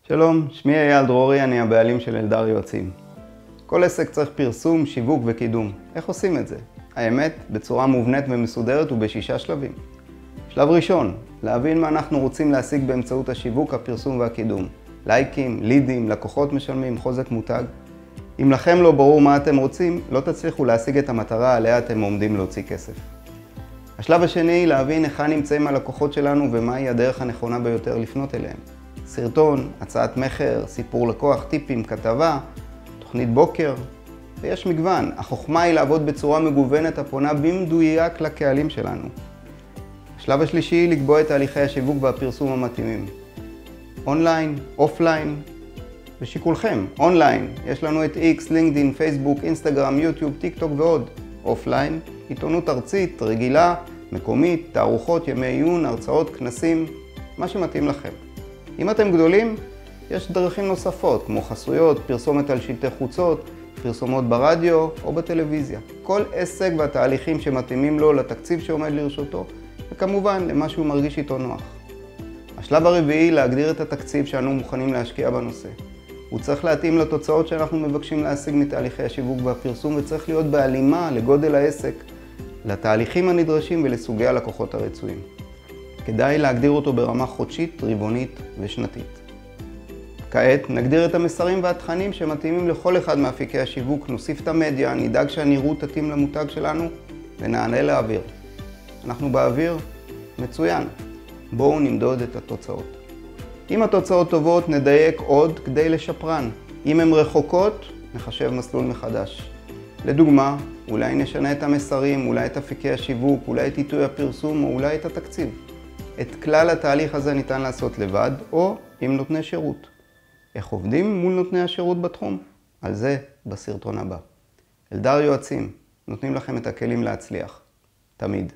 שלום, שמי אייל דרורי, אני הבעלים של אלדר יועצים. כל עסק צריך פרסום, שיווק וקידום. איך עושים את זה? האמת, בצורה מובנית ומסודרת ובשישה שלבים. שלב ראשון, להבין מה אנחנו רוצים להשיג באמצעות השיווק, הפרסום והקידום. לייקים, לידים, לקוחות משלמים, חוזק מותג. אם לכם לא ברור מה אתם רוצים, לא תצליחו להשיג את המטרה עליה אתם עומדים להוציא כסף. השלב השני, להבין היכן נמצאים הלקוחות שלנו ומהי הדרך הנכונה ביותר לפנות אליהם. סרטון, הצעת מחר, סיפור לקוח, טיפים, כתבה, תוכנית בוקר, ויש מגוון. החוכמה היא לעבוד בצורה מגוונת הפונה במדויק לקהלים שלנו. השלב השלישי היא לקבוע את תהליכי השיווק והפרסום המתאימים. אונליין, אופליין, בשיקולכם. אונליין, יש לנו את X, לינקדין, פייסבוק, אינסטגרם, יוטיוב, טיק טוק ועוד. אופליין, עיתונות ארצית, רגילה, מקומית, תערוכות, ימי עיון, הרצאות, כנסים, מה שמתאים לכם. אם אתם גדולים, יש דרכים נוספות, כמו חסויות, פרסומת על שלטי חוצות, פרסומות ברדיו או בטלוויזיה. כל עסק והתהליכים שמתאימים לו לתקציב שעומד לרשותו, וכמובן למה שהוא מרגיש איתו נוח. השלב הרביעי, להגדיר את התקציב שאנו מוכנים להשקיע בנושא. הוא צריך להתאים לתוצאות שאנחנו מבקשים להשיג מתהליכי השיווק והפרסום, וצריך להיות בהלימה לגודל העסק, לתהליכים הנדרשים ולסוגי הלקוחות הרצויים. כדאי להגדיר אותו ברמה חודשית, רבעונית ושנתית. כעת נגדיר את המסרים והתכנים שמתאימים לכל אחד מאפיקי השיווק, נוסיף את המדיה, נדאג שהנראות תתאים למותג שלנו ונענה לאוויר. אנחנו באוויר? מצוין. בואו נמדוד את התוצאות. אם התוצאות טובות, נדייק עוד כדי לשפרן. אם הן רחוקות, נחשב מסלול מחדש. לדוגמה, אולי נשנה את המסרים, אולי את אפיקי השיווק, אולי את עיתוי הפרסום או אולי את התקציב. את כלל התהליך הזה ניתן לעשות לבד או עם נותני שירות. איך עובדים מול נותני השירות בתחום? על זה בסרטון הבא. אלדר יועצים, נותנים לכם את הכלים להצליח. תמיד.